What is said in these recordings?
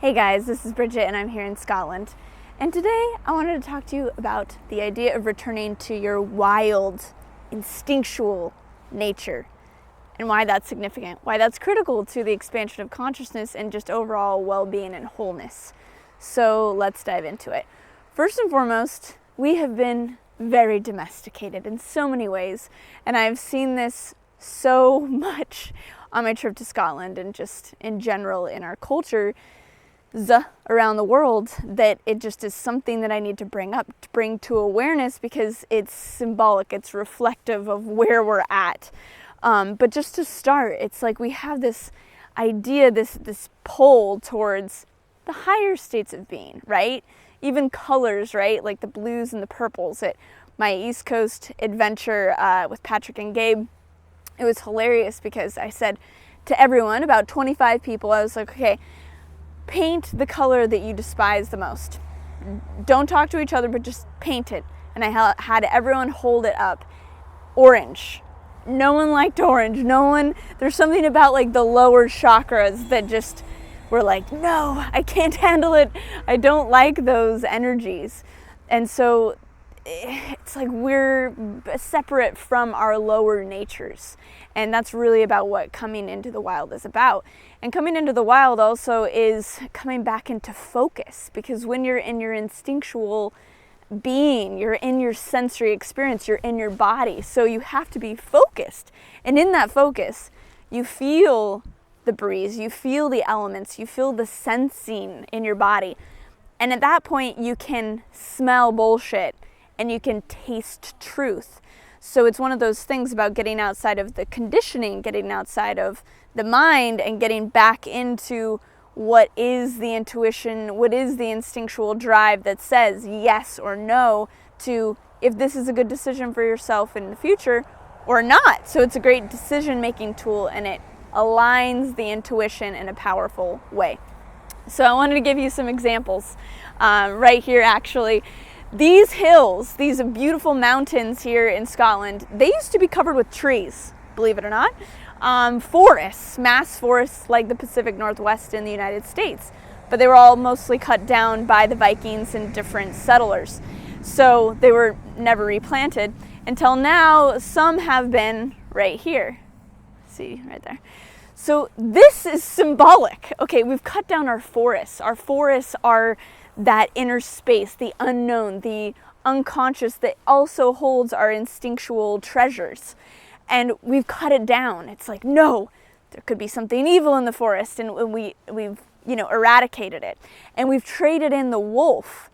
Hey guys, this is Bridget and I'm here in Scotland. And today I wanted to talk to you about the idea of returning to your wild, instinctual nature and why that's significant, why that's critical to the expansion of consciousness and just overall well-being and wholeness. So let's dive into it. First and foremost, we have been very domesticated in so many ways, and I've seen this so much on my trip to Scotland and just in general in our culture around the world, that it just is something that I need to bring to awareness because it's symbolic, it's reflective of where we're at. But just to start, it's like we have this idea, this pull towards the higher states of being, right? Even colors, right? Like the blues and the purples. At my East Coast adventure with Patrick and Gabe, it was hilarious because I said to everyone, about 25 people, I was like, okay, paint the color that you despise the most. Don't talk to each other, but just paint it. And I had everyone hold it up. Orange. No one liked orange. There's something about like the lower chakras that just were like, no, I can't handle it. I don't like those energies. And so it's like we're separate from our lower natures. And that's really about what coming into the wild is about. And coming into the wild also is coming back into focus, because when you're in your instinctual being, you're in your sensory experience, you're in your body. So you have to be focused. And in that focus, you feel the breeze, you feel the elements, you feel the sensing in your body. And at that point, you can smell bullshit and you can taste truth. So it's one of those things about getting outside of the conditioning, getting outside of the mind and getting back into what is the intuition, what is the instinctual drive that says yes or no to if this is a good decision for yourself in the future or not. So it's a great decision-making tool and it aligns the intuition in a powerful way. So I wanted to give you some examples right here actually. These hills, these beautiful mountains here in Scotland, they used to be covered with trees, believe it or not. Forests, mass forests like the Pacific Northwest in the United States. But they were all mostly cut down by the Vikings and different settlers. So they were never replanted until now. Some have been right here. See, right there. So this is symbolic. Okay, we've cut down our forests. Our forests are that inner space, the unknown, the unconscious that also holds our instinctual treasures. And we've cut it down. It's like, no, there could be something evil in the forest, and we've eradicated it. And we've traded in the wolf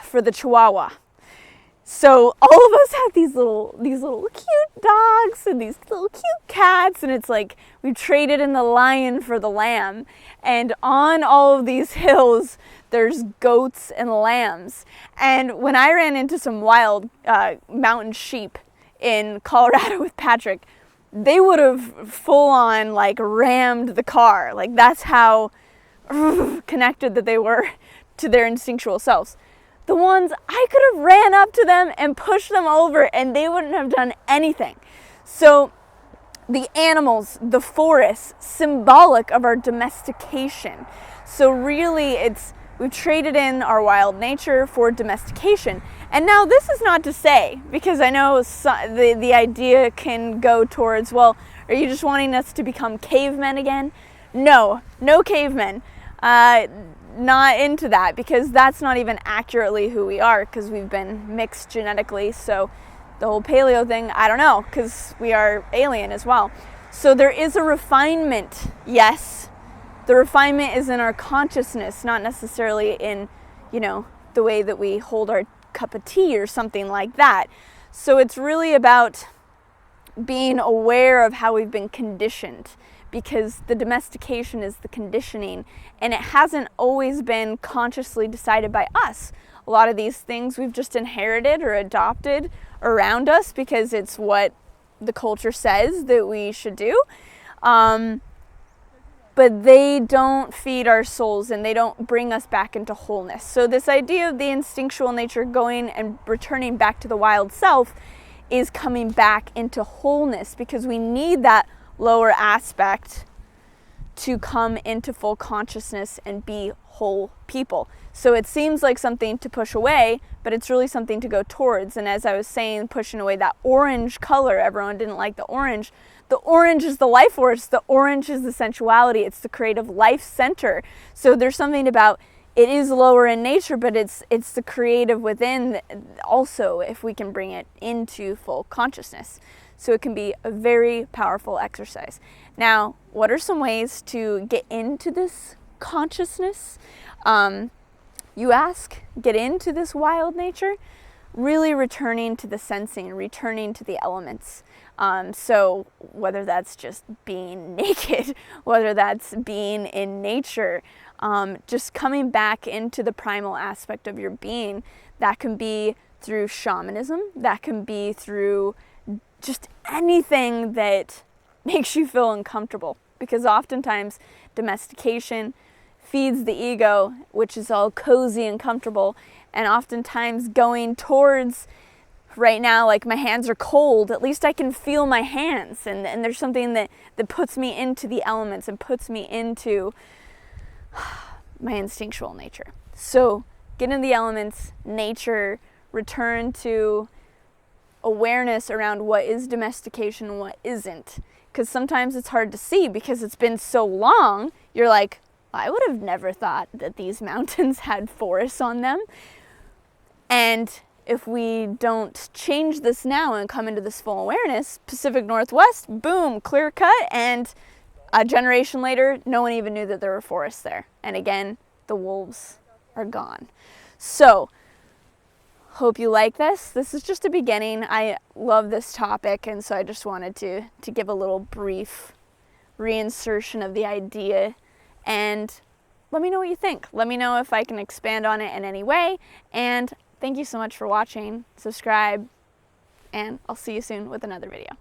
for the chihuahua. So all of us have these little cute dogs and these little cute cats, and it's like we've traded in the lion for the lamb. And on all of these hills, there's goats and lambs. And when I ran into some wild mountain sheep in Colorado with Patrick, they would have full on like rammed the car. Like that's how connected that they were to their instinctual selves. The ones, I could have ran up to them and pushed them over and they wouldn't have done anything. So the animals, the forest, symbolic of our domestication. So really we've traded in our wild nature for domestication. And now this is not to say, because I know the idea can go towards, well, are you just wanting us to become cavemen again? No cavemen. Not into that, because that's not even accurately who we are, because we've been mixed genetically. So the whole paleo thing, I don't know, because we are alien as well. So there is a refinement, yes. The refinement is in our consciousness, not necessarily in, the way that we hold our cup of tea or something like that. So it's really about being aware of how we've been conditioned, because the domestication is the conditioning, and it hasn't always been consciously decided by us. A lot of these things we've just inherited or adopted around us because it's what the culture says that we should do. But they don't feed our souls and they don't bring us back into wholeness. So this idea of the instinctual nature going and returning back to the wild self is coming back into wholeness, because we need that lower aspect to come into full consciousness and be whole people. So it seems like something to push away, but it's really something to go towards. And as I was saying, pushing away that orange color, everyone didn't like the orange. The orange is the life force. The orange is the sensuality. It's the creative life center. So there's something about, it is lower in nature, but it's the creative within also, if we can bring it into full consciousness. So it can be a very powerful exercise. Now, what are some ways to get into this consciousness? You ask, get into this wild nature? Really returning to the sensing, returning to the elements. So whether that's just being naked, whether that's being in nature, just coming back into the primal aspect of your being. That can be through shamanism, that can be through just anything that makes you feel uncomfortable, because oftentimes domestication feeds the ego, which is all cozy and comfortable, and oftentimes going towards, right now, like my hands are cold, at least I can feel my hands, and there's something that puts me into the elements and puts me into my instinctual nature. So get in the elements, nature, return to awareness around what is domestication and what isn't. Because sometimes it's hard to see because it's been so long. You're like, I would have never thought that these mountains had forests on them. And if we don't change this now and come into this full awareness, Pacific Northwest, boom, clear cut, and a generation later, no one even knew that there were forests there. And again, the wolves are gone. So, hope you like this. This is just a beginning. I love this topic, and so I just wanted to give a little brief reinsertion of the idea, and let me know what you think. Let me know if I can expand on it in any way, and thank you so much for watching. Subscribe, and I'll see you soon with another video.